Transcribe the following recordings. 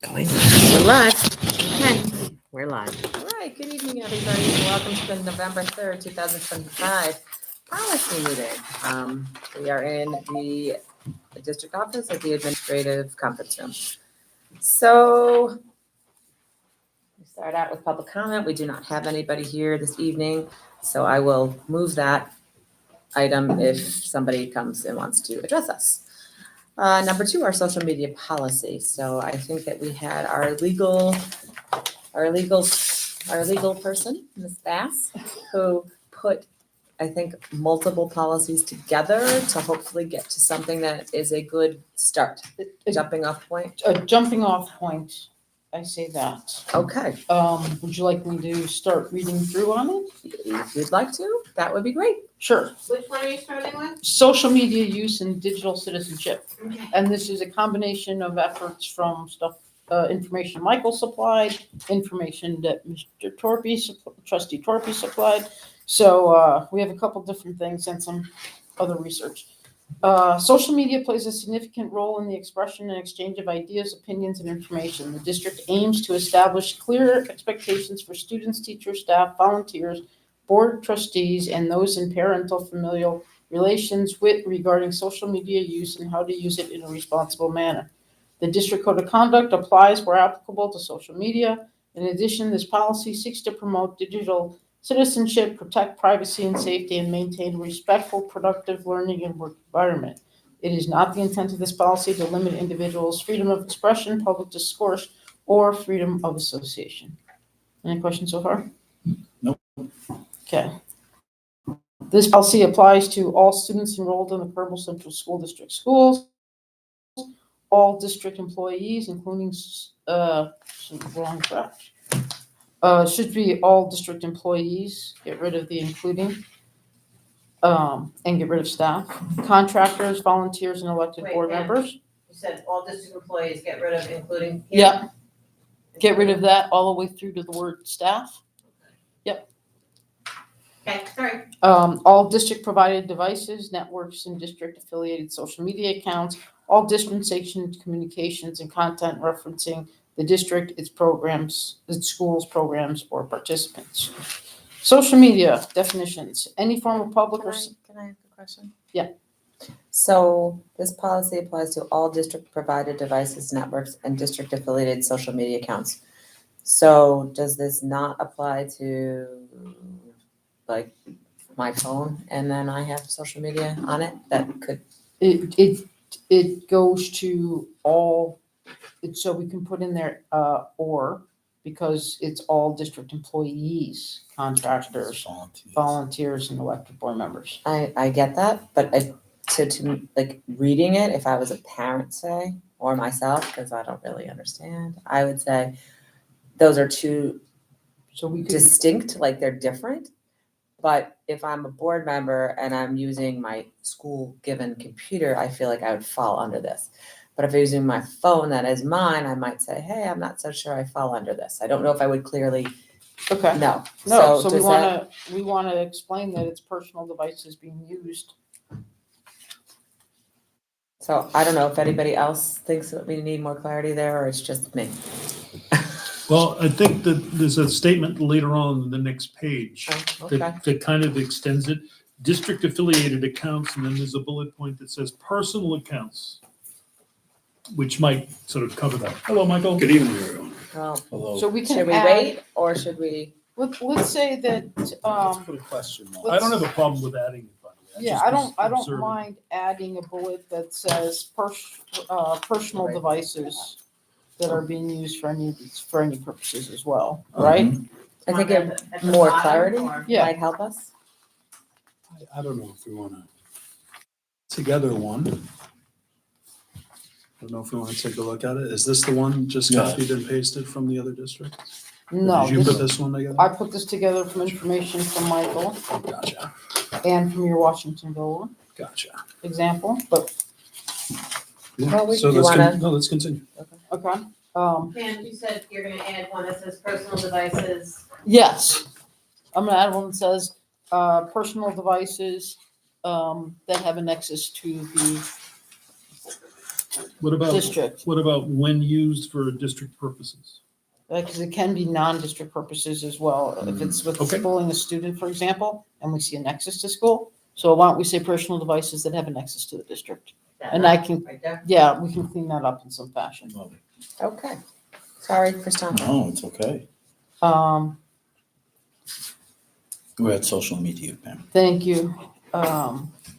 Going. We're live. Okay, we're live. All right, good evening, everybody, and welcome to the November 3rd, 2025 policy meeting. We are in the district office at the administrative conference room. So we start out with public comment. We do not have anybody here this evening, so I will move that item if somebody comes and wants to address us. Number 2, our social media policy. So I think that we had our legal person, Ms. Bass, who put, I think, multiple policies together to hopefully get to something that is a good start, jumping off point. A jumping off point, I say that. Okay, Would you like me to start reading through on it? if you'd like to, that would be great. Sure. Which one are you starting with? Social media use and digital citizenship. Okay. And this is a combination of efforts from information Michael supplied, information that Mr. Trustee Torpy supplied. So we have a couple different things and some other research. Social media plays a significant role in the expression and exchange of ideas, opinions, and information. The district aims to establish clear expectations for students, teachers, staff, volunteers, board trustees, and those in parental familial relations with regarding social media use and how to use it in a responsible manner. The district code of conduct applies where applicable to social media. In addition, this policy seeks to promote digital citizenship, protect privacy and safety, and maintain a respectful, productive learning and work environment. It is not the intent of this policy to limit individuals' freedom of expression, public discourse, or freedom of association. Any questions so far? Nope. Okay. This policy applies to all students enrolled in the Kearney Central School District schools, all district employees, including, wrong track. Should be all district employees, get rid of the including, and get rid of staff, contractors, volunteers, and elected Wait, board Pam. members. You said all district employees get rid of including. Yep. Get rid of that all the way through to the word staff. Okay, sorry. All district-provided devices, networks, and district-affiliated social media accounts, all dispensation communications and content referencing the district, its programs, its schools, programs, or participants. Social media definitions, any form of public or. Can I ask a question? Yeah. So this policy applies to all district-provided devices, networks, and district-affiliated social media accounts. So does this not apply to, like, my phone and then I have social media on it that could? It goes to all, so we can put in there, or, because it's all district employees, contractors, volunteers, and elected board members. I get that, but to like reading it, if I was a parent, say, or myself, because I don't really understand, I would say those are two So we could, distinct, like they're different. But if I'm a board member and I'm using my school given computer, I feel like I would fall under this. But if I'm using my phone that is mine, I might say, hey, I'm not so sure I fall under this. I don't know if I would clearly okay. know. No, so does we wanna explain that it's personal devices being used. So I don't know if anybody else thinks that we need more clarity there, or it's just me. Well, I think that there's a statement later on in the next page Oh, okay. that kind of extends it. District affiliated accounts, and then there's a bullet point that says personal accounts, which might sort of cover that. Hello, Michael. Good evening, everyone. Well, Hello. So we should can we add, wait or should we? let's say that, Let's put a question mark. I don't have a problem with adding it, by the way. yeah, just I was don't observing. mind adding a bullet that says personal Right. devices that are being used for any purposes as well, right? I think At it the more bottom, clarity or- Yeah. might help us. I don't know if we want to together one. I don't know if we want to take a look at it. Is this the one just Yeah. copied and pasted from the other district? No, Did you put this- this one together? I put this together from information from Michael Gotcha, and from your Washingtonville gotcha. example, but, Well, we- So do you wanna- let's continue. okay. Pam, you said you're gonna add one that says personal devices. Yes, I'm gonna add one that says, personal devices, that have a nexus to the What about, district. what about when used for district purposes? Because it can be non-district purposes as well. If it's with Okay. bullying a student, for example, and we see a nexus to school. So why don't we say personal devices that have a nexus to the district? And I can, Right there. yeah, we can clean that up in some fashion. Okay. Sorry for stopping. No, it's okay. We're at social media, Pam. Thank you.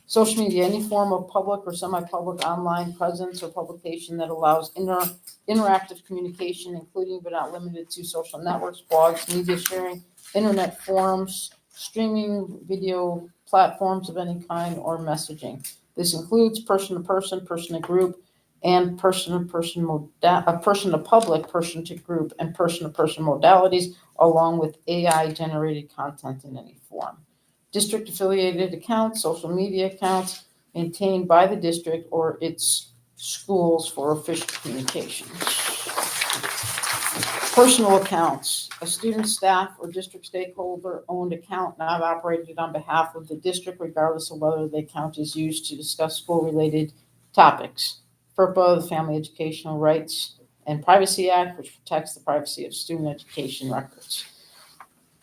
Social media, any form of public or semi-public online presence or publication that allows interactive communication, including but not limited to social networks, blogs, media sharing, internet forums, streaming video platforms of any kind, or messaging. This includes person-to-person, person-to-group, and person-to-public, person-to-group, and person-to-person modalities, along with AI-generated content in any form. District-affiliated accounts, social media accounts maintained by the district or its schools for official communications. Personal accounts, a student, staff, or district stakeholder-owned account not operated on behalf of the district, regardless of whether the account is used to discuss school-related topics. FERPA, the Family Educational Rights and Privacy Act, which protects the privacy of student education records.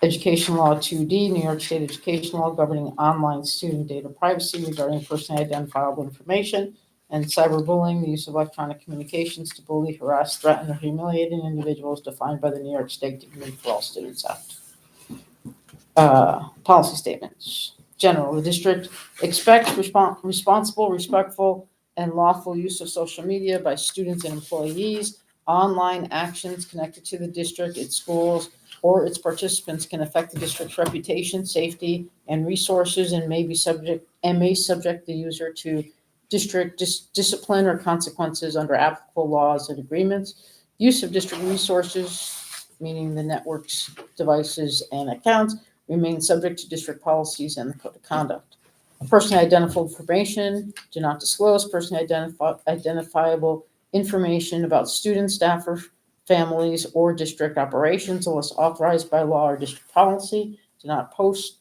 Education Law 2D, New York State Education Law governing online student data privacy regarding personally identifiable information, and cyberbullying, the use of electronic communications to bully, harass, threaten, or humiliate individuals defined by the New York State Dignity for All Students Act. Policy statements. General, the district expects responsible, respectful, and lawful use of social media by students and employees. Online actions connected to the district, its schools, or its participants can affect the district's reputation, safety, and resources, and may subject the user to district discipline or consequences under applicable laws and agreements. Use of district resources, meaning the networks, devices, and accounts, remain subject to district policies and the code of conduct. Personally identifiable information, do not disclose personally identifiable information about students, staff, or families, or district operations unless authorized by law or district policy. Do not post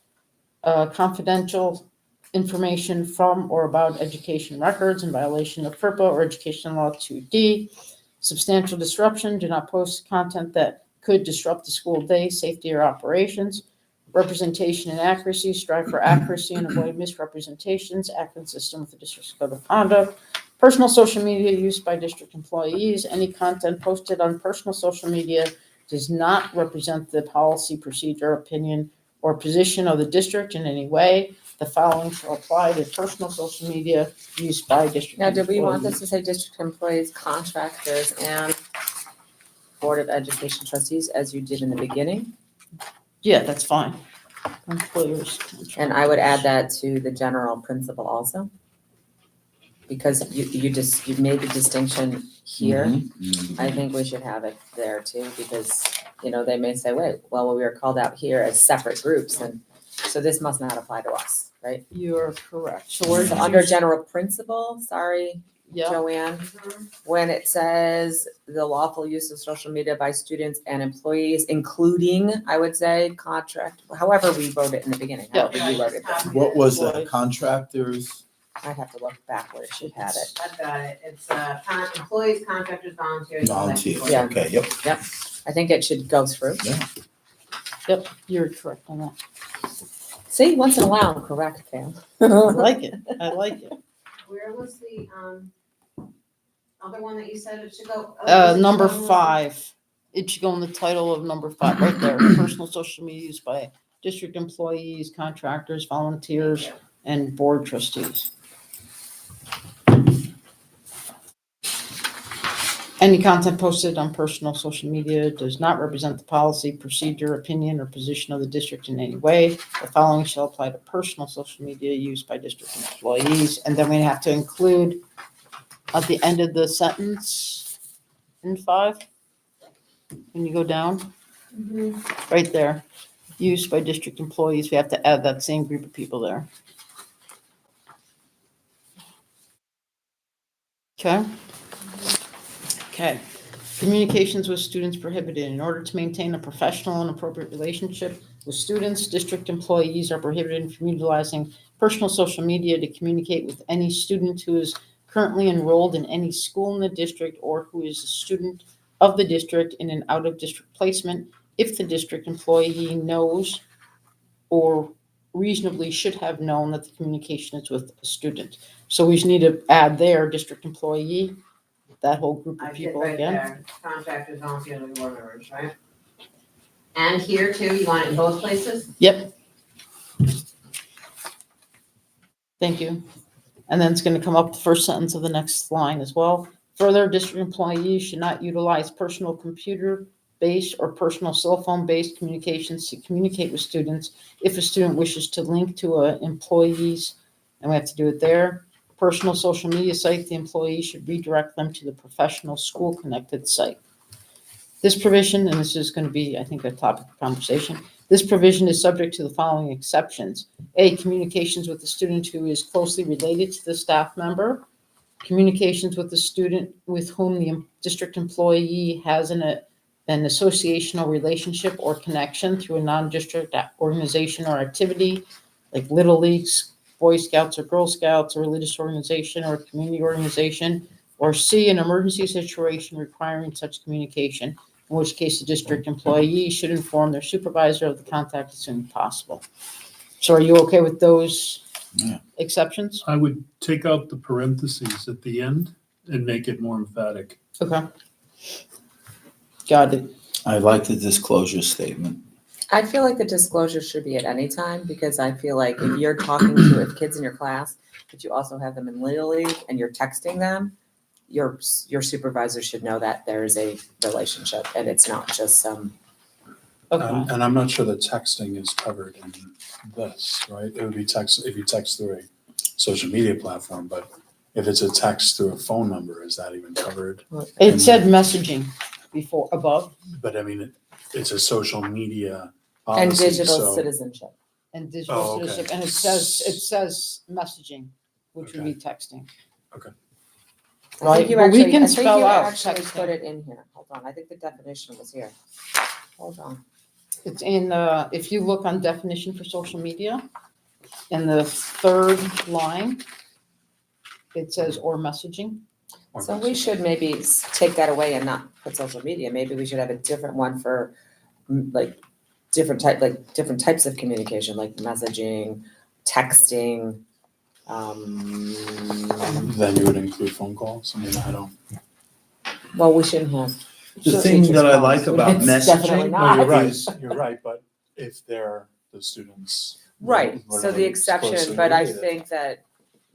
confidential information from or about education records in violation of FERPA or Education Law 2D. Substantial disruption, do not post content that could disrupt the school day, safety, or operations. Representation and accuracy, strive for accuracy and avoid misrepresentations, act consistent with the district's code of conduct. Personal social media use by district employees, any content posted on personal social media does not represent the policy, procedure, opinion, or position of the district in any way. The following shall apply to personal social media used by district Now, employees. do we want this to say district employees, contractors, and Board of Education trustees, as you did in the beginning? Yeah, that's fine. Employers. And I would add that to the general principle also. Because you made the distinction here. Mhm. I think we should have it there too, because, they may say, wait, well, we were called out here as separate groups, and so this must not apply to us, right? You're correct. So So we're under general principle, sorry, Yeah, Joanne, when it says the lawful use of social media by students and employees, including, I would say, contract, however we wrote it in the beginning, however you wrote it. What was that? Contractors? I'd have to look back where she had it. I've got it. It's, employees, contractors, volunteers. Volunteers, Yeah. okay, yep. I think it should go through. yep, you're correct on that. See, once in a while, I'm correct, Pam. I like it. I like it. Where was the, other one that you said it should go? Oh, it Number should go- 5. It should go in the title of number 5, right there. Personal social media used by district employees, contractors, volunteers, and board trustees. Any content posted on personal social media does not represent the policy, procedure, opinion, or position of the district in any way. The following shall apply to personal social media used by district employees. And then we have to include at the end of the sentence in 5, when you go down, right there, used by district employees, we have to add that same group of people there. Okay? Okay. Communications with students prohibited. In order to maintain a professional and appropriate relationship with students, district employees are prohibited from utilizing personal social media to communicate with any student who is currently enrolled in any school in the district or who is a student of the district in an out-of-district placement if the district employee knows or reasonably should have known that the communication is with a student. So we just need to add there, district employee, that whole group I of did people right again. there, contractors, volunteers, and board members, right? And here too, you want it in both places? Yep. Thank you. And then it's gonna come up the first sentence of the next line as well. Further, district employees should not utilize personal computer-based or personal cell phone-based communications to communicate with students if a student wishes to link to a employee's, and we have to do it there, personal social media site, the employee should redirect them to the professional school-connected site. This provision, and this is gonna be, I think, a topic of conversation, this provision is subject to the following exceptions. A, communications with the student who is closely related to the staff member. Communications with the student with whom the district employee has an associational relationship or connection through a non-district organization or activity, like Little Leagues, Boy Scouts or Girl Scouts, a religious organization or a community organization. Or C, an emergency situation requiring such communication, in which case the district employee should inform their supervisor of the contact as soon as possible. So are you okay with those Yeah. exceptions? I would take out the parentheses at the end and make it more emphatic. Okay. Got it. I like the disclosure statement. I feel like the disclosure should be at any time, because I feel like if you're talking to if kids in your class, but you also have them in Little League and you're texting them, your supervisor should know that there is a relationship and it's not just some. Okay. And I'm not sure that texting is covered in this, right? It would be text, if you text through a social media platform, but if it's a text through a phone number, is that even covered? It said messaging before, above, But I mean, it's a social media And policy, digital so. citizenship. and digital Oh, okay. citizenship, and it says messaging, which would be texting. I Right, think you but we actually, can I think spell you out actually texting. put it in here. Hold on, I think the definition was here. Hold on. It's in, if you look on definition for social media, in the third line, it says or messaging. or So we should maybe take that away and not put social media. Maybe we should have a different one for like different types of communication, like messaging, texting. Then you would include phone calls. I mean, I don't. Well, we shouldn't have. The So thing teachers' that I calls. like about It's definitely messaging not. No, you're right, is, you're right, but if they're the students. Right, so whatever the is exception, closely but I related. think that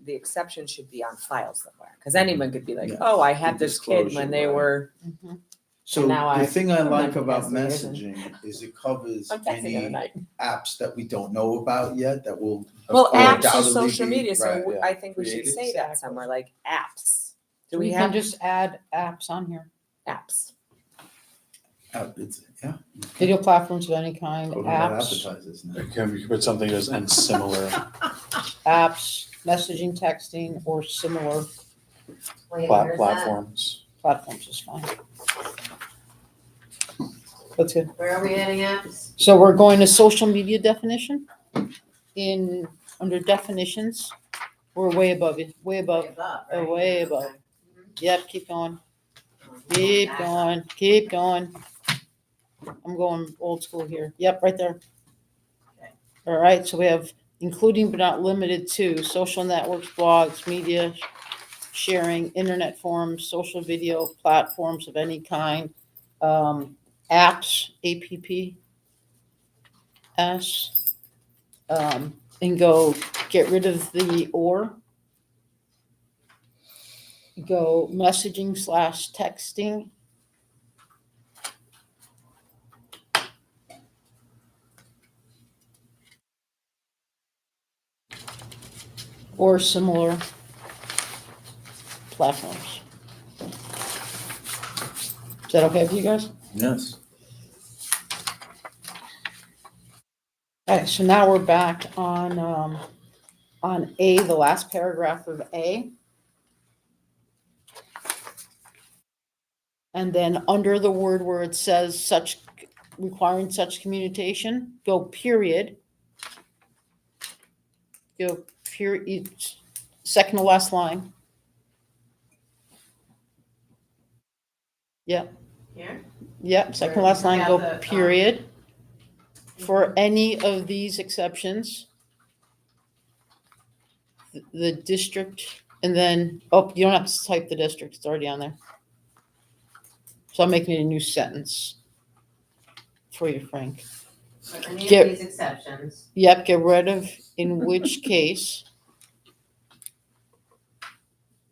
the exception should be on file somewhere. Because anyone could be like, Yeah. oh, I had The this kid when disclosure, they right. were, so now the I thing I like remember about messages messaging is it covers I'm texting the other any night. apps that we don't know about yet that will. Well, will apps is undoubtedly social be- media, so right, yeah. I think we should Created. say that somewhere, like apps. Do We we can have just add apps on here. apps? Yeah. Video platforms of any kind, Totally got apps, advertisers now. Can we put something that's and similar? apps, messaging, texting, or similar Wait, where's that? Platforms. platforms is fine. That's good. Where are we adding apps? So we're going to social media definition under definitions. We're way above it, way above. Right? way above. Okay. Yep, keep going, Mhm. keep going. I'm going old school here. Yep, right there. Okay. All right, so we have including but not limited to social networks, blogs, media sharing, internet forums, social video platforms of any kind, apps, APPS, and go get rid of the or. Go messaging / texting. Or similar platforms. Is that okay with you guys? Yes. Okay, so now we're back on A, the last paragraph of A. And then under the word where it says such, requiring such communication, go period. Go period, second to last line. Yep. Here? Yep, second Where last we line, have go the, period. For any of these exceptions, the district, and then, oh, you don't have to type the district, it's already on there. So I'm making it a new sentence for you, Frank. For any Get- of these exceptions, Yep, get rid of in which case.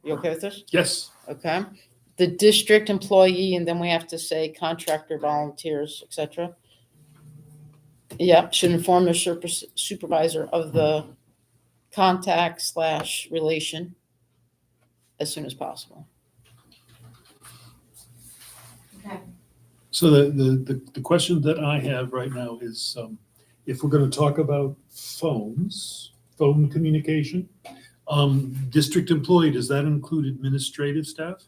You okay with this? Yes, Okay. The district employee, and then we have to say contractor, volunteers, et cetera. Yep, should inform their supervisor of the contact / relation as soon as possible. okay, so the question that I have right now is, if we're gonna talk about phone communication, district employee, does that include administrative staff?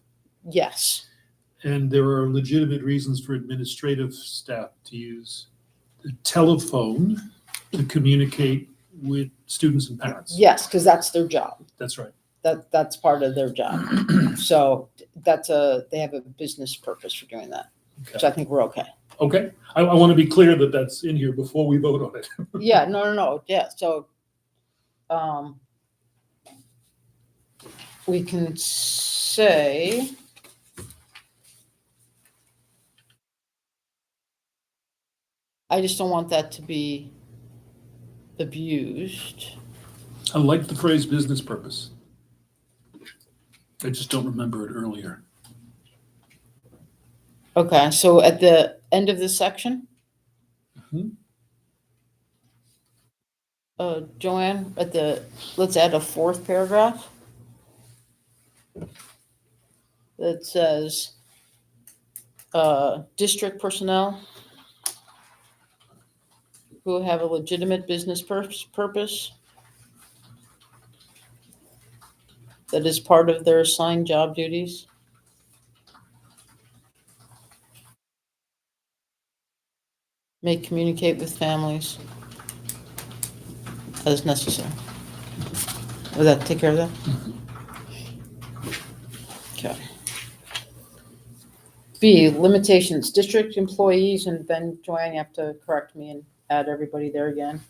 Yes, And there are legitimate reasons for administrative staff to use the telephone to communicate with students and parents. yes, because that's their job. That's right. That's part of their job. So they have a business purpose for doing that, which I think we're okay. Okay, I want to be clear that that's in here before we vote on it. Yeah, no, yeah, so, we can say, I just don't want that to be abused. I like the phrase business purpose. I just don't remember it earlier. Okay, so at the end of this section? Mhm. Joanne, let's add a fourth paragraph. That says, district personnel who have a legitimate business purpose that is part of their assigned job duties. May communicate with families as necessary. Will that take care of that? Okay. B, limitations, district employees, and then Joanne, you have to correct me and add everybody there again.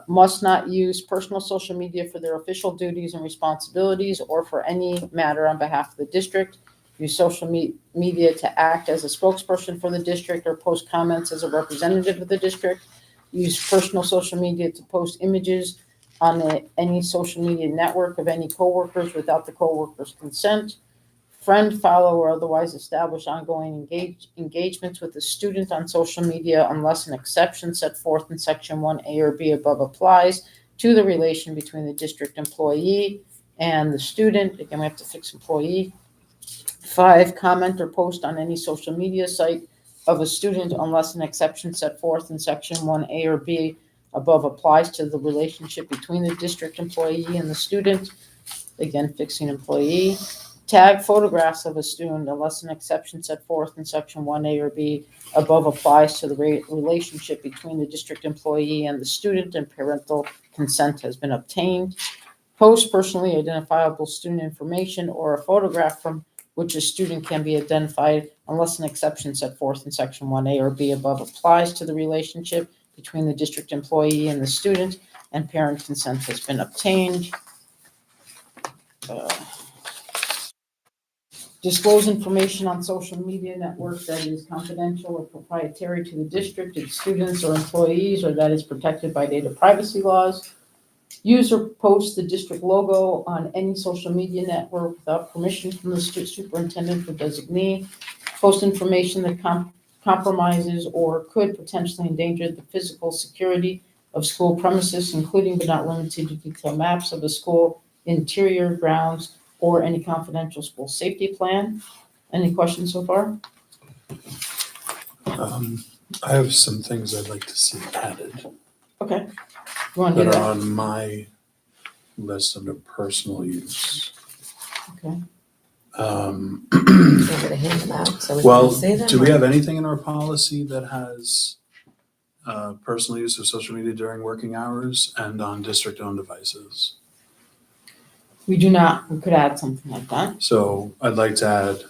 Must not use personal social media for their official duties and responsibilities or for any matter on behalf of the district. Use social media to act as a spokesperson for the district or post comments as a representative of the district. Use personal social media to post images on any social media network of any coworkers without the coworkers' consent. Friend, follow, or otherwise establish ongoing engagements with the student on social media unless an exception set forth in section 1A or B above applies to the relation between the district employee and the student. Again, we have to fix employee. 5, comment or post on any social media site of a student unless an exception set forth in section 1A or B above applies to the relationship between the district employee and the student. Again, fixing employee. Tag photographs of a student unless an exception set forth in section 1A or B above applies to the relationship between the district employee and the student and parental consent has been obtained. Post personally identifiable student information or a photograph from which a student can be identified unless an exception set forth in section 1A or B above applies to the relationship between the district employee and the student and parent consent has been obtained. Disclose information on social media networks that is confidential or proprietary to the district, its students or employees, or that is protected by data privacy laws. Use or post the district logo on any social media network without permission from the superintendent or designee. Post information that compromises or could potentially endanger the physical security of school premises, including but not limited to detailed maps of the school interior grounds or any confidential school safety plan. Any questions so far? I have some things I'd like to see added Okay. You want to do that are that? on my list under personal use. Okay. Um, I'm gonna hand them out, so we can Well, say them. do we or- have anything in our policy that has personal use of social media during working hours and on district-owned devices? We do not, we could add something like that. So I'd like to add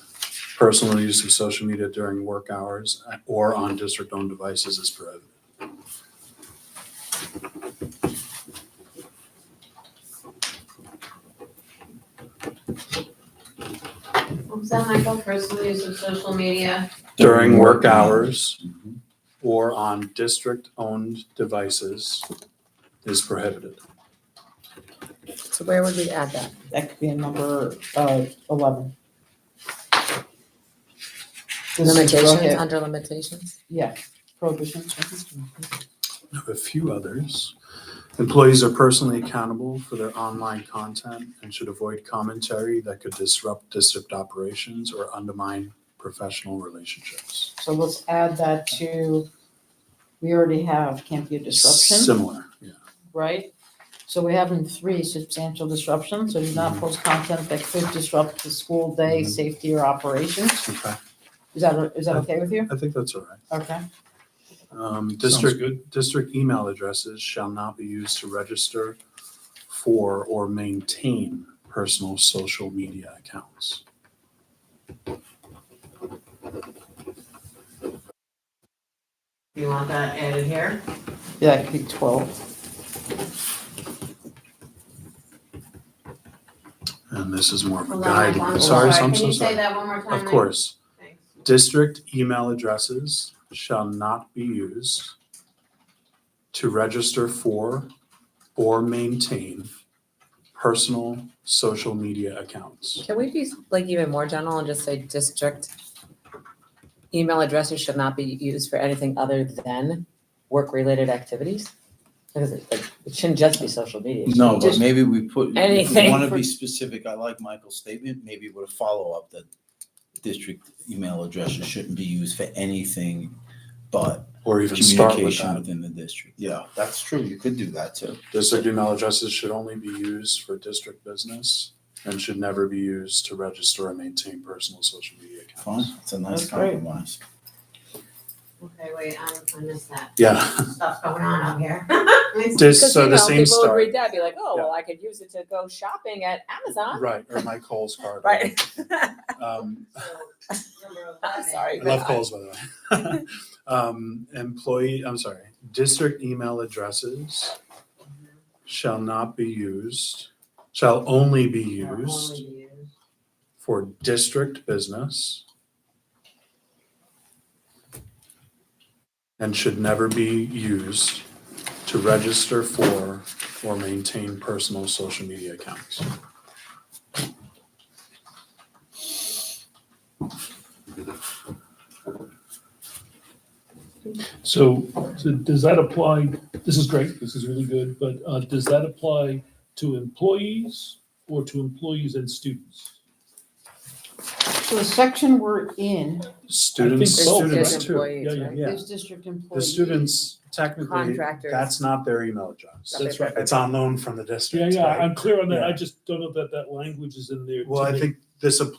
Personal use of social media during work hours or on district-owned devices is prohibited. What was that, Michael? Personal use of social media? During work hours or on district-owned devices is prohibited. So where would we add that? That could be a number 11. This is Limitations, prohibit- under limitations? Yeah, prohibitions. I have a few others. Employees are personally accountable for their online content and should avoid commentary that could disrupt district operations or undermine professional relationships. So let's add that to, we already have, can't be a disruption, Similar, yeah. right? So we have in 3, substantial disruption, so do not post content that could disrupt the school day, Mhm. safety, or operations. Okay, Is that okay with you? I think that's all right. Okay. Sounds District good. District email addresses shall not be used to register for or maintain personal social media accounts. You want that added here? Yeah, that could be 12. And this is more of a Hold on, Mike, guideline. I'm Sorry, I'm Can so you say sorry. that one more time? Of Mike? course. Thanks. District email addresses shall not be used to register for or maintain personal social media accounts. Can we be like even more general and just say district email addresses should not be used for anything other than work-related activities? Because it shouldn't just be social media. It No, should but just- maybe we put, if anything we want to for- be specific, I like Michael's statement, maybe with a follow-up that district email addresses shouldn't be used for anything but Or even start with communication that. within the district. Yeah, that's true. You could do that too. District email addresses should only be used for district business and should never be used to register or maintain personal social media Fine, accounts. it's a nice That's great. compromise. Okay, wait, I missed that. Yeah, Stuff's going on out here. Because, so you the know, same people would start. read that, be like, oh, well, I could use it to go shopping at Amazon. Right, or my Kohl's card. Right. Um, I'm sorry. I love Kohl's, by the way. District email addresses shall not be used, shall only be used for district business and should never be used to register for or maintain personal social media accounts. So does that apply, this is great, this is really good, but does that apply to employees or to employees and students? So the section we're in Students, so, students right? too. Yeah, yeah. Yeah. is district The employees. students, technically, Contractors. that's not their email address. That's right. It's on loan from the Yeah, district, yeah, right? I'm clear on that, Yeah. I just don't know that that language is in there. to Well, I make- think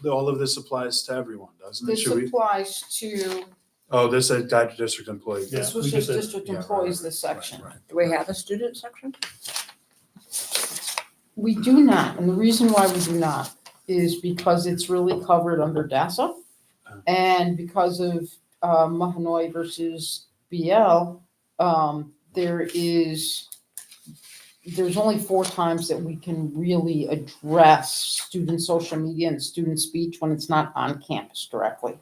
all of this applies to everyone, doesn't it? This Should we? applies to, Oh, this is guide to district employees. Yeah, this was we just just said- district yeah, right, employees, right, this section. Right, right. Do we have a student section? We do not, and the reason why we do not is because it's really covered under DASSA. And because of Mahanoy versus BL, there's only 4 times that we can really address student social media and student speech when it's not on campus directly,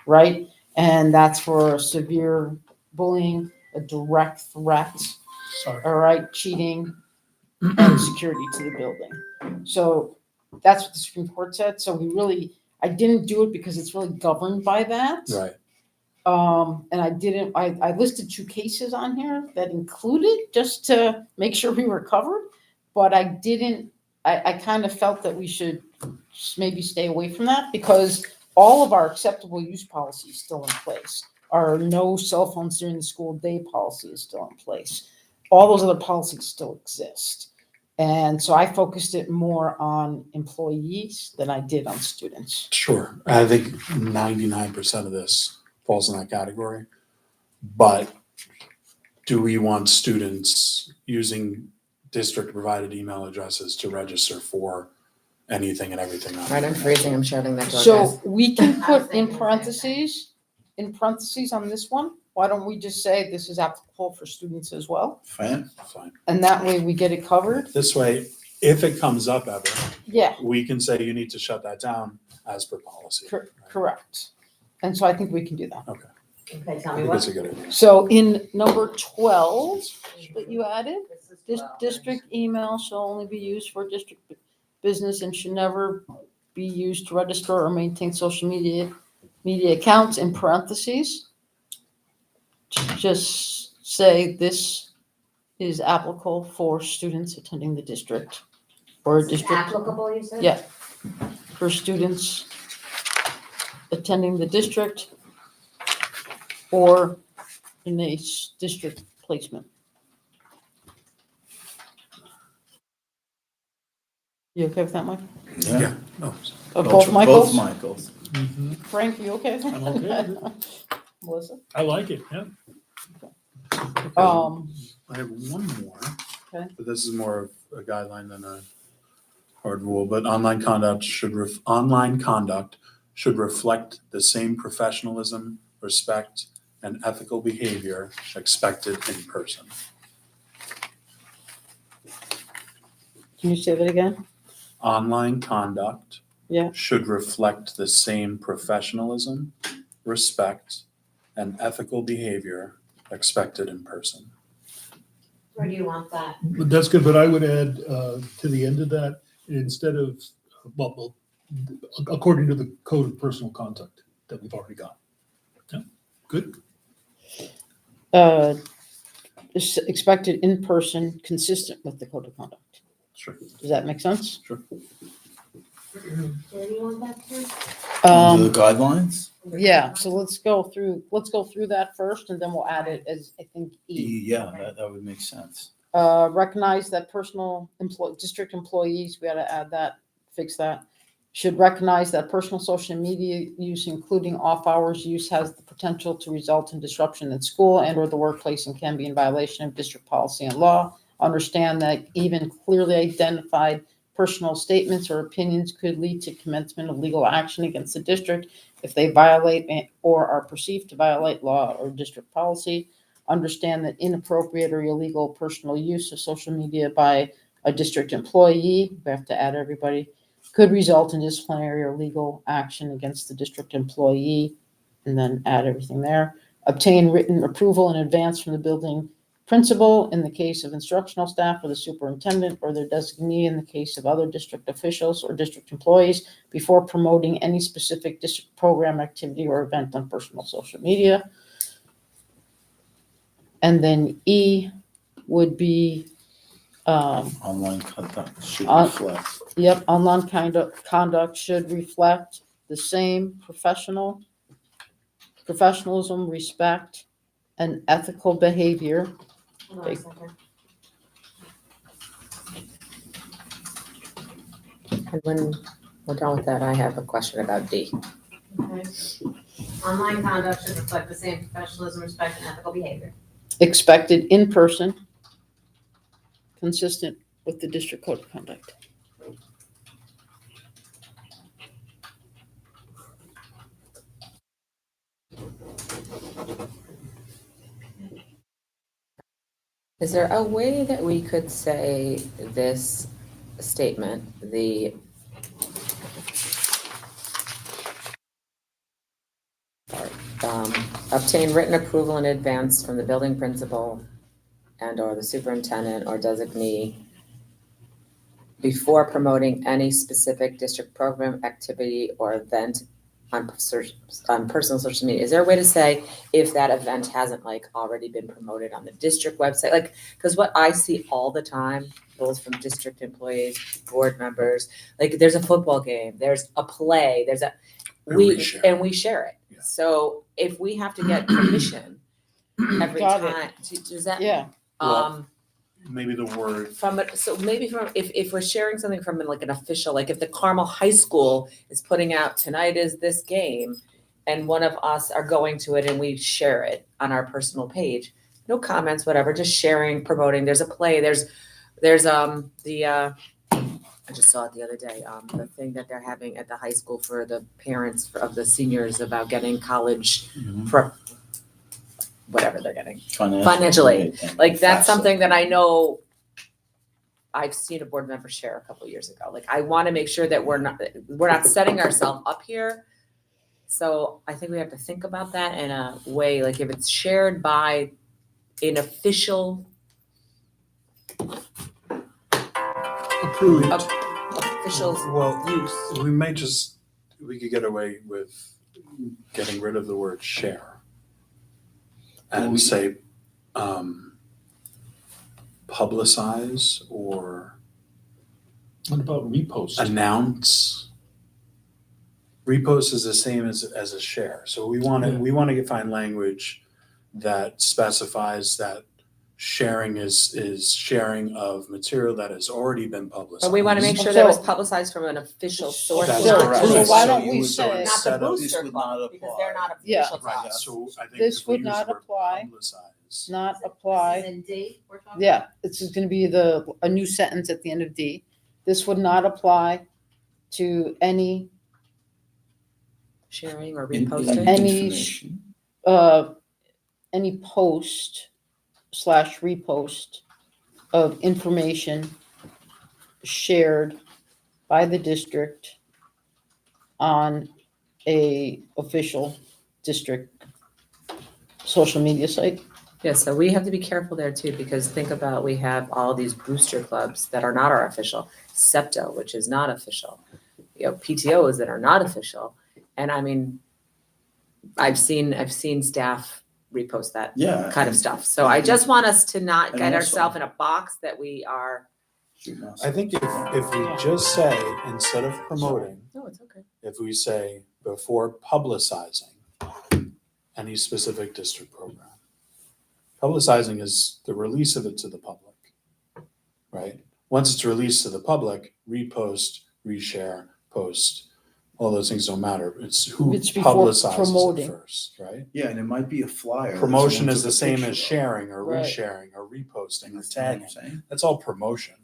right? And that's for severe bullying, a direct threat, Sorry. all right, cheating, and security to the building. So that's what the Supreme Court said. So I didn't do it because it's really governed by that. Right. And I listed 2 cases on here that included just to make sure we were covered. But I kind of felt that we should maybe stay away from that because all of our acceptable use policy is still in place. Our no cell phones during the school day policy is still in place. All those other policies still exist. And so I focused it more on employees than I did on students. Sure. I think 99% of this falls in that category. But do we want students using district provided email addresses to register for anything and everything on Right, I'm it. freezing, I'm shutting that door, guys. So we can I was put thinking the same in parentheses on this one, why don't we just say this is applicable for students as well? Fine. Fine. And that way we get it covered? This way, if it comes up ever, Yeah, we can say you need to shut that down as per policy. correct. And so I think we can do that. Okay, I tell me think that's what. a good idea. So in number 12 that you added, This is this 12. district email shall only be used for district business and should never be used to register or maintain social media accounts in parentheses. Just say this is applicable for students attending the district or This is district. applicable, you said? Yeah. For students attending the district or in a district placement. You okay with that, Mike? Yeah. Oh, Both Michaels? Both Michaels. Mhm. Frank, you okay? with I'm okay with that? Melissa? I like it, yeah. I have one more. Okay. But this is more of a guideline than a hard rule, but online conduct should reflect the same professionalism, respect, and ethical behavior expected in person. Can you say that again? Online conduct Yeah. should reflect the same professionalism, respect, and ethical behavior expected in person. Where do you want that? But that's good, but I would add to the end of that, instead of, well, according to the code of personal conduct that we've already got. Yeah, good. Is expected in person, consistent with the code of conduct. Sure. Does that make sense? Where do you want that to? Under the guidelines? Yeah, so let's go through that first and then we'll add it as, I think, E. Yeah, that would make sense. Recognize that district employees, we gotta add that, fix that. Should recognize that personal social media use, including off-hours use, has the potential to result in disruption in school and or the workplace and can be in violation of district policy and law. Understand that even clearly identified personal statements or opinions could lead to commencement of legal action against the district if they violate or are perceived to violate law or district policy. Understand that inappropriate or illegal personal use of social media by a district employee, we have to add everybody, could result in disciplinary or legal action against the district employee, and then add everything there. Obtain written approval in advance from the building principal in the case of instructional staff or the superintendent or their designee in the case of other district officials or district employees before promoting any specific district program, activity, or event on personal social media. And then E would be, Online conduct should Uh, reflect. yep, online conduct should reflect the same professionalism, respect, and ethical behavior. Hold on a second. And when we're done with that, I have a question about D. Okay. Online conduct should reflect the same professionalism, respect, and ethical behavior. Expected in person, consistent with the district code of conduct. Is there a way that we could say this statement, obtain written approval in advance from the building principal and or the superintendent or designee before promoting any specific district program, activity, or event on personal social media? Is there a way to say if that event hasn't like already been promoted on the district website? Like, because what I see all the time, both from district employees, board members, like there's a football game, there's a play, And we share it. and we share it. Yeah. So if we have to get permission every Got it. time, does that, Yeah, Maybe the word, so maybe from, if we're sharing something from like an official, like if the Carmel High School is putting out tonight is this game and one of us are going to it and we share it on our personal page, no comments, whatever, just sharing, promoting, there's a play, there's the I just saw it the other day, the thing that they're having at the high school for the parents of the seniors about getting college prep, whatever they're getting. Financially. Like, that's something that I know I've seen a board member share a couple of years ago. Like, I want to make sure that we're not setting ourselves up here. So I think we have to think about that in a way, like if it's shared by an official, Approved. official's Well, use. we could get away with getting rid of the word share. And say, publicize or What about repost? announce. Repost is the same as a share. So we want to find language that specifies that sharing is sharing of material that has already been publicized. But we want to make sure that it was publicized from an official source. That's So- correct. so why So don't you we would- so say- Not the instead of- booster would club, not because they're not Yeah. official to Right, us. so I think This if we would use not the word apply. publicize. Not apply. And date we're talking? Yeah, it's gonna be a new sentence at the end of D. This would not apply to any, Sharing or In- reposting. Any- information. any post/repost of information shared by the district on a official district social media site. Yeah, so we have to be careful there too, because think about, we have all these booster clubs that are not our official, SEPTA, which is not official, PTOs that are not official. And I mean, I've seen staff repost that Yeah. kind of stuff. So I just want us to not And get also- ourselves in a box that we are, I think if we just say, instead of promoting, no, it's okay. if we say before publicizing any specific district program. Publicizing is the release of it to the public, right? Once it's released to the public, repost, reshare, post, all those things don't matter. It's who It's before publicizes promoting. it first, right? Yeah, and it might be a flyer. that Promotion someone is the took a same picture as of. sharing or Right. resharing or reposting or Understand what tagging. I'm saying? That's all promotion.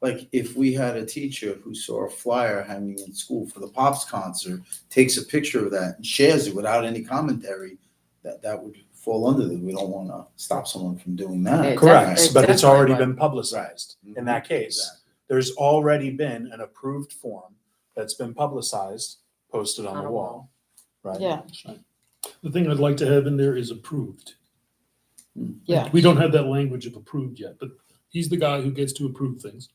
Like if we had a teacher who saw a flyer hanging in school for the Pops concert, takes a picture of that and shares it without any commentary, that would fall under that. We don't want to stop someone from doing that. It Correct, def- it but it's definitely already would. been publicized in that case. Exactly. There's already been an approved form that's been publicized, posted on On the a wall, right? Yeah. The thing I'd like to have in there is approved. Yeah. We don't have that language of approved yet, but he's the guy who gets to approve things,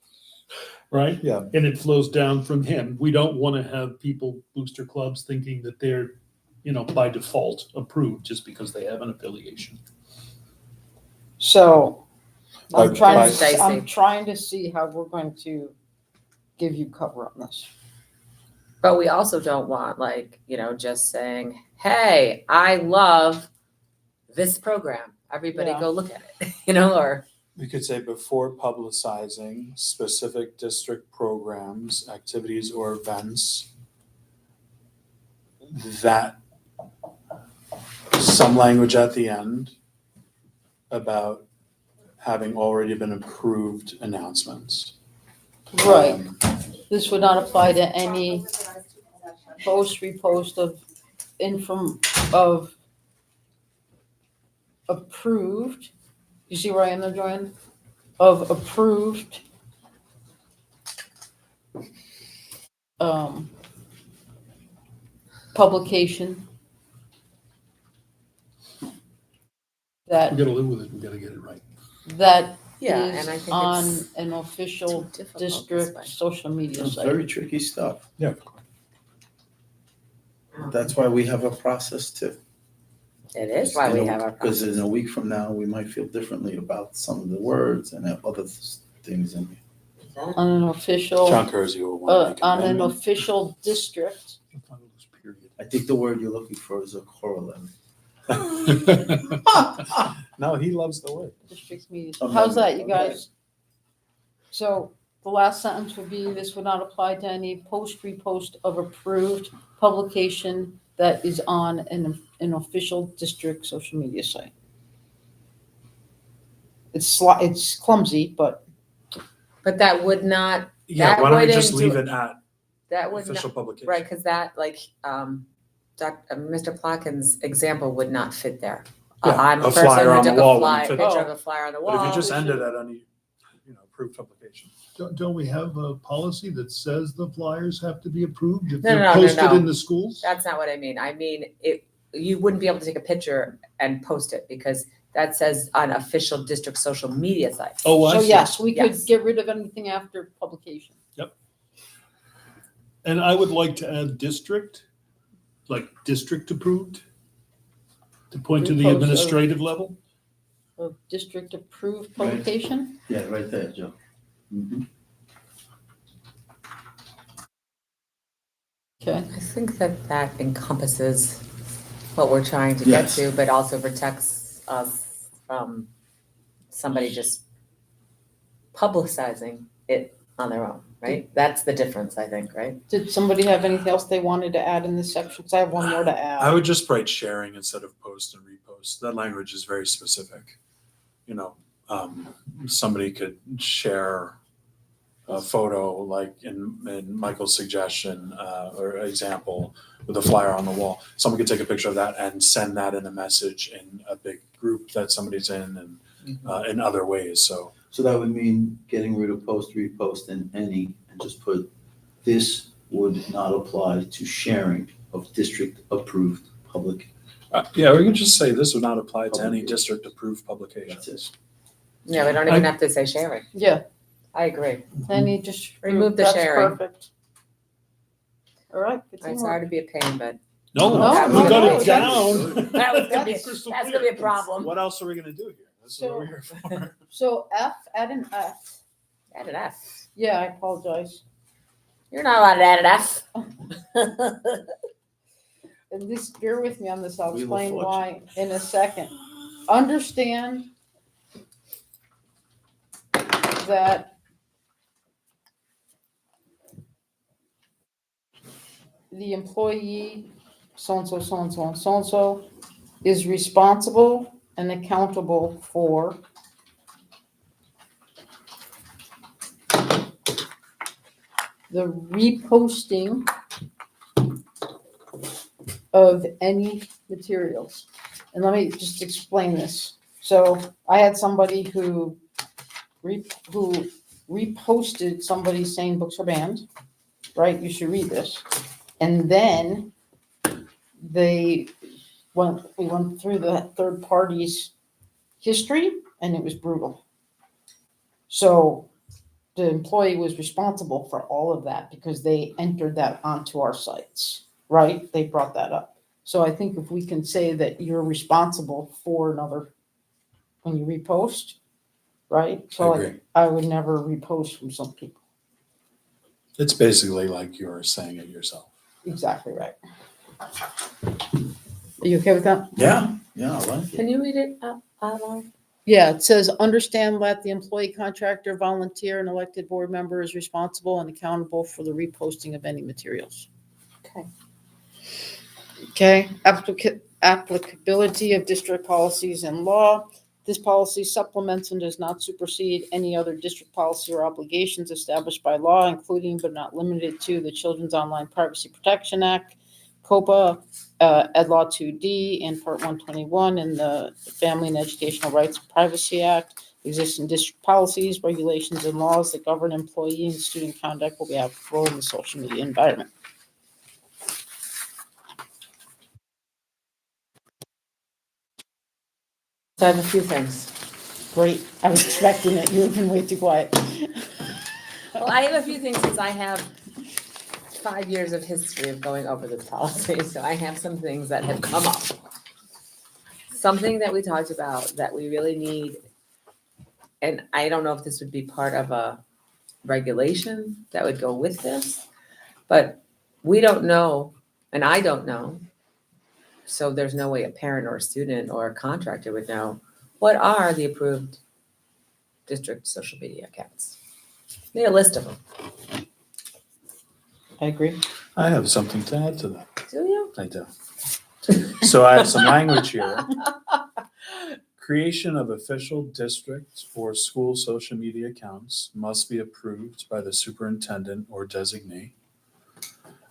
right? Yeah. And it flows down from him. We don't want to have people, booster clubs, thinking that they're, by default approved just because they have an affiliation. So I'm Like- trying like- to, I'm Dicey. trying to see how we're going to give you cover on this. But we also don't want just saying, hey, I love this program. Everybody Yeah. go look at it, or. We could say before publicizing specific district programs, activities, or events, that some language at the end about having already been approved announcements. Right. Um, This would not apply to any post, repost of approved, you see where I am there, Joanne? Of approved publication We that, gotta live with it, we gotta get it right. that Yeah, and I is think on it's an official too difficult this district way. social media It's site. very tricky stuff. Yeah. That's why we have a process too. It is why we have our Because process. in a week from now, we might feel differently about some of the words and other things in here. On an official, John Kersey will want to make an on an amendment. official district. Period. I think the word you're looking for is a corollary. No, he loves the word. District media. Amendment, How's that, you okay. guys? So the last sentence would be, this would not apply to any post, repost of approved publication that is on an official district social media site. It's clumsy, but But that would not Yeah, That why don't we wouldn't just do leave it. it at That would official not, publication? right, because that, like, Mr. Plotkin's example would not fit there. Yeah, I'm a a person flyer who on the took a wall wouldn't fit. picture Oh. of a flyer on the But if you wall. just we ended should- at any, approved publication. Don't we have a policy that says the flyers have to be approved if No, no, they're no, no, posted no. in the schools? That's not what I mean. I mean, you wouldn't be able to take a picture and post it because that says on official district social media sites. Oh, I So see. yes, we could Yes. get rid of anything after publication. And I would like to add district, like district approved, to point to the Repost of- administrative level. Of district approved Right. publication. Yeah, right there, Joe. Mhm. Okay. I think that encompasses what we're trying to get Yes. to, but also protects us from somebody just publicizing it on their own, right? That's the difference, I think, right? Did somebody have anything else they wanted to add in this section? 'Cause I have one more to add. I would just write sharing instead of post and repost. That language is very specific. You know, somebody could share a photo like in Michael's suggestion or example with a flyer on the wall. Someone could take a picture of that and send that in a message in a big group that somebody's in and in other ways. So So that would mean getting rid of post, repost, and any, and just put, this would not apply to sharing of district-approved public. yeah, we can just say this would not apply to any district approved publications. That's it. Yeah, we don't even have to say sharing. Yeah, I agree. any just. Remove the that's sharing. Perfect. All right. good I'm teamwork. sorry to be a pain, but No, No, we no, got no, it down. that was gonna be, That's that's gonna be a problem. What else are we gonna do here? This is what we're here for. So F, add an F. Add an F. Yeah, I apologize. You're not allowed to add an F. At least bear with me on this. I'll Wheel of explain Fortune. why in a second. Understand that the employee, so-and-so, so-and-so, and so-and-so is responsible and accountable for the reposting of any materials. And let me just explain this. So I had somebody who reposted somebody saying books are banned, right? You should read this. And then we went through the third party's history and it was brutal. So the employee was responsible for all of that because they entered that onto our sites, right? They brought that up. So I think if we can say that you're responsible for another, when you repost, right? So agree. I would never repost from some people. It's basically like you're saying it yourself. Exactly right. Are you okay with that? Yeah, I like it. Can you read it out loud? Yeah, it says, understand that the employee, contractor, volunteer, and elected board member is responsible and accountable for the reposting of any materials. Okay. Okay, applicability of district policies and law. This policy supplements and does not supersede any other district policy or obligations established by law, including but not limited to the Children's Online Privacy Protection Act, COPA, Ed Law 2D, and Part 121 in the Family and Educational Rights and Privacy Act. Existing district policies, regulations, and laws that govern employee and student conduct will be applicable in the social media environment. So I have a few things. Great. I was expecting it. You've been way too quiet. Well, I have a few things since I have 5 years of history of going over this policy, so I have some things that have come up. Something that we talked about that we really need, and I don't know if this would be part of a regulation that would go with this, but we don't know, and I don't know, so there's no way a parent or a student or a contractor would know, what are the approved district social media accounts? Need a list of them. I agree. I have something to add to that. Do you? I do. So I have some language here. Creation of official district or school social media accounts must be approved by the superintendent or designee.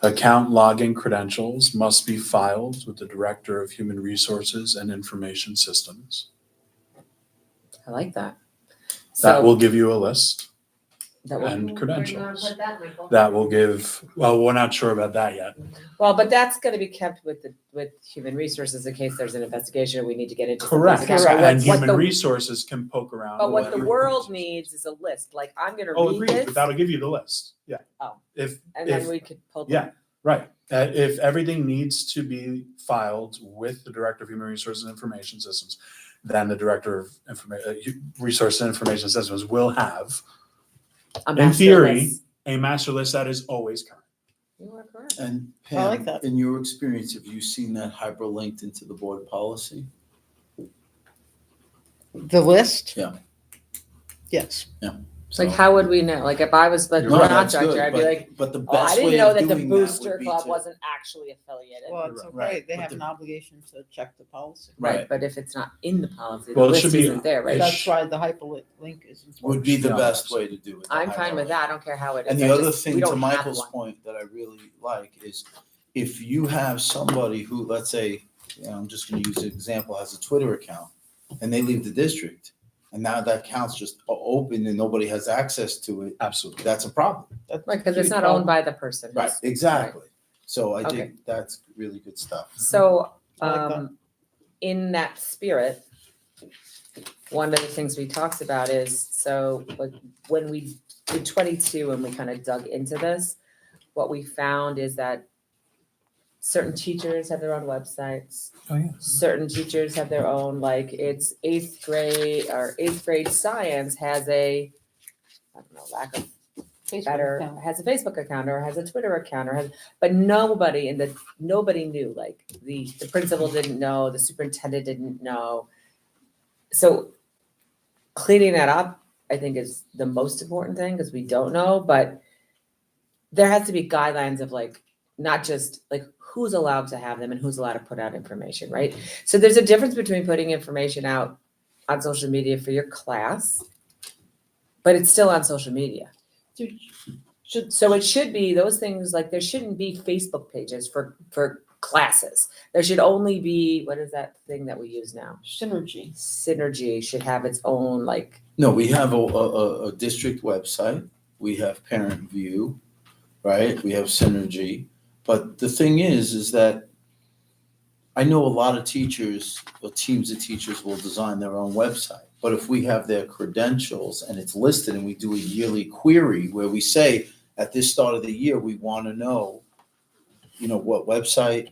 Account login credentials must be filed with the Director of Human Resources and Information Systems. I like that. That So will give you a list that will, and Where do you wanna credentials. put that, Michael? That will give, well, we're not sure about that yet. well, but that's gonna be kept with human resources in case there's an investigation, we need to get into. some of Correct. these accounts. But And what human the- resources can poke around. But what the with world human needs is a list, like I'm gonna Oh, read agreed, but this, that'll give you the list, yeah. Oh. If, and then if, we could pull. them. yeah. right, if everything needs to be filed with the Director of Human Resources and Information Systems, then the Director of Resource and Information Systems will have, A in master theory, list. a master list that is always current. You are correct. And I like Pam, that. in your experience, have you seen that hyperlinked into the board policy? The list? Yeah. Yes. Like, how would we know? Like, if I was the You're No, right. that's contractor, good, I'd be like, but the oh, I best didn't way know of that the doing that would booster be club to- wasn't actually affiliated. Well, it's Right. okay. They But have the- an obligation to check the policy. Right, but if it's not in the policy, the Well, it list should be- isn't there, right? That's why the hyperlink is important. Would be the Yeah. best way to do it. the I'm fine with hyperlink. that, I don't care how it is. And I the other just- we thing, to don't have Michael's one. point, that I really like is if you have somebody who, let's say, I'm just gonna use an example, has a Twitter account, and they leave the district, and now that account's just open and nobody has access to it, Absolutely. that's a problem. That's Right, because it's huge not problem. owned by the person. Right, exactly. So I Okay. think that's really good stuff. So, I like that. in that spirit, one of the things we talked about is, so like when we did 22 and we kind of dug into this, what we found is that certain teachers have their own websites. Oh, yeah. Certain teachers have their own, like it's eighth grade science has a, I don't know, lack of Facebook better, account. has a Facebook account or has a Twitter account or has, but nobody knew, like the principal didn't know, the superintendent didn't know. So cleaning that up, I think is the most important thing because we don't know, but there has to be guidelines of like, not just like who's allowed to have them and who's allowed to put out information, right? So there's a difference between putting information out on social media for your class, but it's still on social media. Should, So it should be those things, like there shouldn't be Facebook pages for classes. There should only be, what is that thing that we use now? synergy. Synergy should have its own like, No, we have a district website, we have Parent View, right? We have Synergy. But the thing is that I know a lot of teachers, or teams of teachers will design their own website. But if we have their credentials and it's listed and we do a yearly query where we say, at this start of the year, we want to know, what website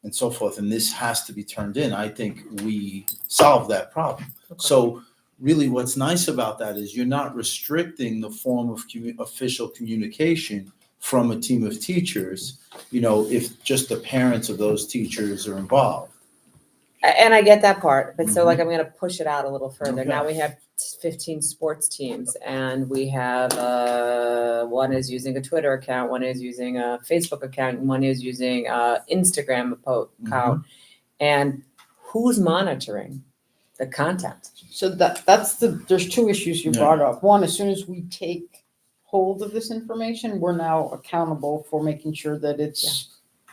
and so forth, and this has to be turned in, I think we solve that problem. So really what's nice about that is you're not restricting the form of official communication from a team of teachers, if just the parents of those teachers are involved. and I get that part, but so like I'm gonna push it out a little further. Now Okay. we have 15 sports teams and we have, one is using a Twitter account, one is using a Facebook account, and one is using a Instagram account. And who's monitoring the content? So there's two issues you Yeah. brought up. One, as soon as we take hold of this information, we're now accountable for making sure that it's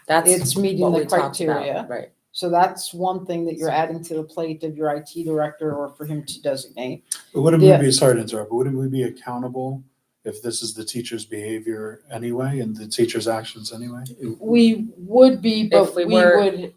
That's meeting what the we talked about, criteria. right? So that's one thing that you're adding to the plate of your IT director or for him to designate. But wouldn't Yeah. we be, sorry to interrupt, but wouldn't we be accountable if this is the teacher's behavior anyway and the teacher's actions anyway? We would be, but If we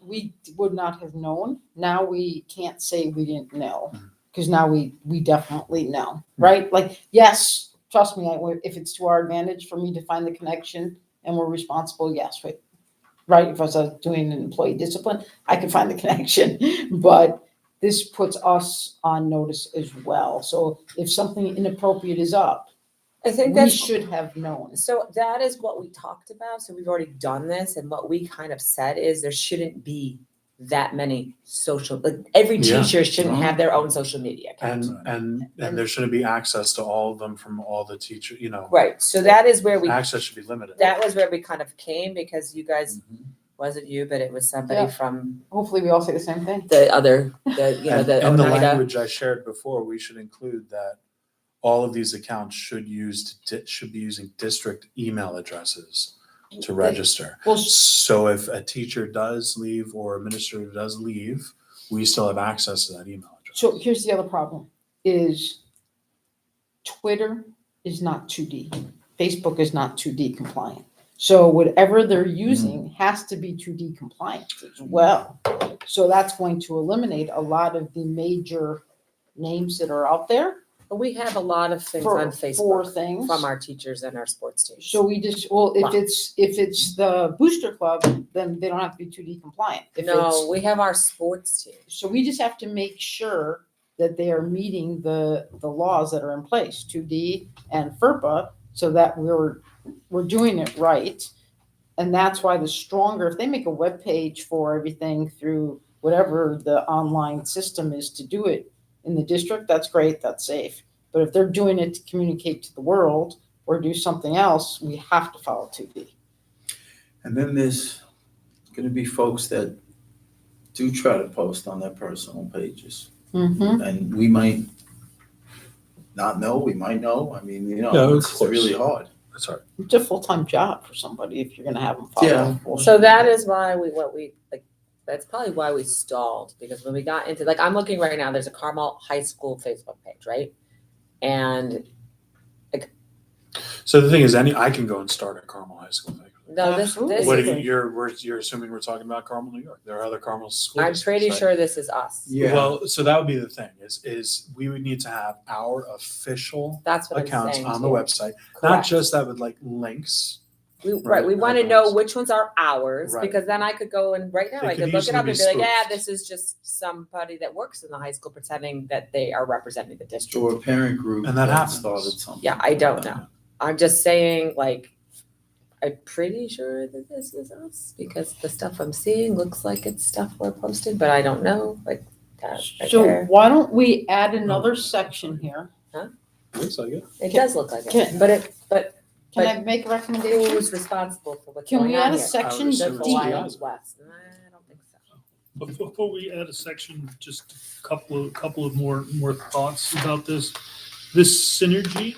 we would not have known. Now we can't say we didn't know, Mhm. because now we definitely know, right? Like, yes, trust me, if it's to our advantage for me to find the connection and we're responsible, yes, right? If I was doing an employee discipline, I could find the connection, but this puts us on notice as well. So if something inappropriate is up, I think we that's, should have known. so that is what we talked about. So we've already done this. And what we kind of said is there shouldn't be that many like every Yeah. teacher shouldn't have their own social media account. And there shouldn't be access to all of them from all the teachers, Right. So that is where we, access should be limited. that was where we kind of came because you guys wasn't you, but it was somebody Yeah. from Hopefully we all say the same thing. the other, And the in the Oneida. language I shared before, we should include that all of these accounts should be using district email addresses to register. Well, So if a teacher does leave or administrator does leave, we still have access to that email address. so here's the other problem, is Twitter is not 2D. Facebook is not 2D compliant. So whatever they're using has to be 2D compliant as well. So that's going to eliminate a lot of the major names that are out there But we have a lot of things for, on for Facebook things. from our teachers and our sports teams. So we just, well, if it's the booster club, then they don't have to be 2D compliant. If it's- No, we have our sports team. So we just have to make sure that they are meeting the laws that are in place, 2D and FERPA, so that we're doing it right. And that's why the stronger, if they make a web page for everything through whatever the online system is to do it in the district, that's great, that's safe. But if they're doing it to communicate to the world or do something else, we have to follow 2D. And then there's gonna be folks that do try to post on their personal pages. Mm-hmm. And we might not know, we might know, I mean, Yeah, of it's course. really hard. That's all right. It's a full-time job for somebody if you're gonna have them follow. Yeah. So that is why that's probably why we stalled, because when we got into, like, I'm looking right now, there's a Carmel High School Facebook page, right? And So the thing is, I can go and start at Carmel High School. no, this Absolutely. What is, you're assuming we're talking about Carmel, New York. There are other Carmel schools. I'm pretty right? sure this is us. Yeah. Well, so that would be the thing is we would need to have our official That's what accounts I'm saying. on the too. website, not Correct. just that with like links. Right, we Right, want to I know guess. which ones are ours, Right. because then I could go and right now They I could could look it easily up be and be like, yeah, spoofed. this is just somebody that works in the high school pretending that they are representing the district. Or a parent group And that happens. started something. Yeah, I don't know. I'm just saying, like, I'm pretty sure that this is us because the stuff I'm seeing looks like it's stuff we're posting, but I don't know, like that right So there. why don't we add another section here? Looks like it. It does look like it, Can- but Can I make a recommendation? who's responsible for what's Can going we on add a here? section assume The it's D? the Hawaiian opposite. West. I don't think so. But before we add a section, just a couple of more thoughts about this. This synergy,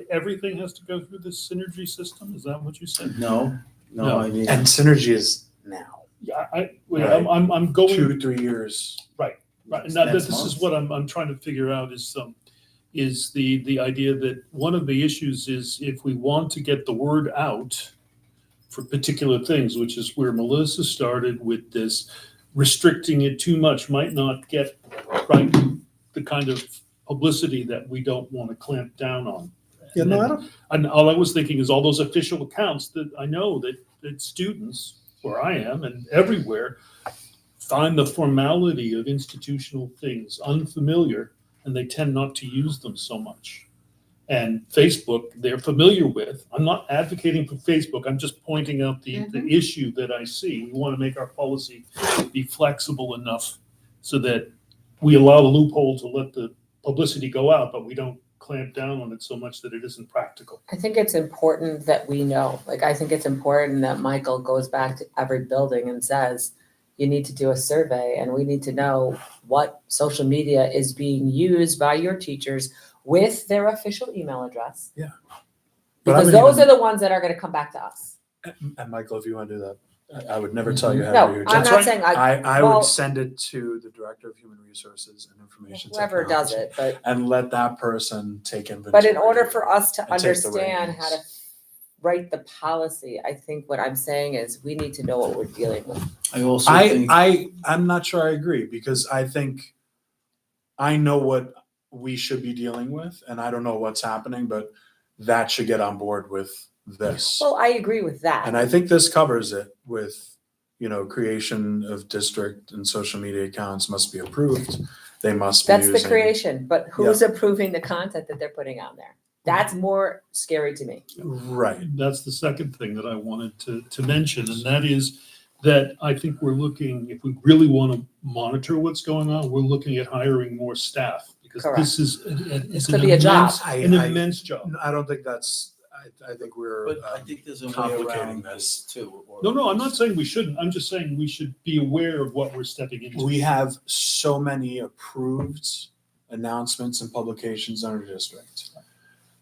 everything has to go through this synergy system? Is that what you said? No, No. I mean, And synergy is now, Yeah, Right. I'm going. 2 to 3 years. Right. Now, Next this is month. what I'm trying to figure out is the idea that one of the issues is if we want to get the word out for particular things, which is where Melissa started with this, restricting it too much might not get the kind of publicity that we don't want to clamp down on. Yeah, no, I don't. And all I was thinking is all those official accounts that I know that students, where I am and everywhere, find the formality of institutional things unfamiliar, and they tend not to use them so much. And Facebook, they're familiar with. I'm not advocating for Facebook. I'm just pointing out the issue that I see. We want to make our policy be flexible enough so that we allow the loophole to let the publicity go out, but we don't clamp down on it so much that it isn't practical. I think it's important that we know, like, I think it's important that Michael goes back to every building and says, you need to do a survey and we need to know what social media is being used by your teachers with their official email address. Yeah. But Because I would those even- are the ones that are gonna come back to us. And Michael, if you want to do that, I would never tell you how No, to do your I'm job. not right. saying I well, would send it to the Director of Human Resources and Information whoever does Technology it, but, and let that person take inventory. but in order for us to And take the understand how to reins. write the policy, I think what I'm saying is we need to know what we're dealing with. I also think. I'm not sure I agree because I think I know what we should be dealing with and I don't know what's happening, but that should get on board with this. Well, I agree with that. And I think this covers it with, creation of district and social media accounts must be approved. They must be That's the using. creation, but who's approving the content that they're putting on there? That's more scary to me. Right. That's the second thing that I wanted to mention, and that is that I think we're looking, if we really want to monitor what's going on, we're looking at hiring more staff. Because Correct. this is This an could be a job. immense, an immense job. I don't think that's, I think we're, But I think there's a way complicating around this. this too. or- No, I'm not saying we shouldn't. I'm just saying we should be aware of what we're stepping into. we have so many approved announcements and publications in our district.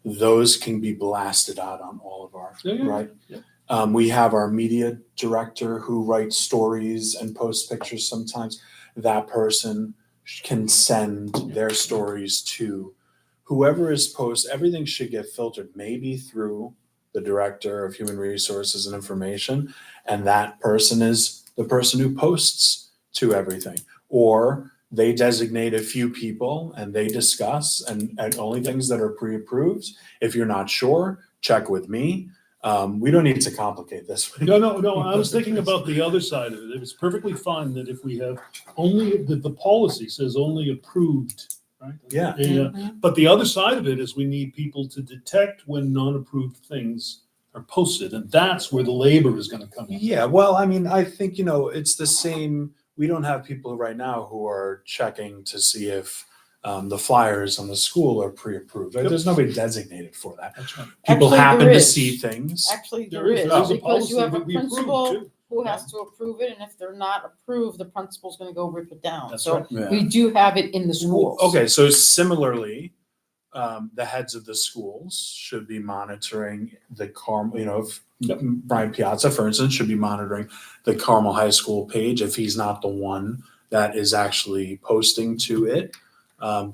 Those can be blasted out on all of our, Yeah, yeah, right? yeah. We have our media director who writes stories and posts pictures sometimes. That person can send their stories to whoever is everything should get filtered, maybe through the director of human resources and information. And that person is the person who posts to everything. Or they designate a few people and they discuss and only things that are pre-approved. If you're not sure, check with me. We don't need to complicate this. No, I was thinking about the other side of it. It's perfectly fine that if we have only, that the policy says only approved, right? Yeah. But the other side of it is we need people to detect when non-approved things are posted, and that's where the labor is gonna come in. Yeah, well, I mean, I think, it's the same, we don't have people right now who are checking to see if the flyers on the school are pre-approved. Right? There's nobody designated for that. That's right. People Actually, happen there to is. see things. Actually, There there is, is, there's a because you policy have a that we approved principal too. who has to approve it, and if they're not approved, the principal's gonna go rip it down. That's So right. Yeah. we do have it in the schools. Okay, so similarly, the heads of the schools should be monitoring the if Brian Piazza, for instance, should be monitoring the Carmel High School page if he's not the one that is actually posting to it. To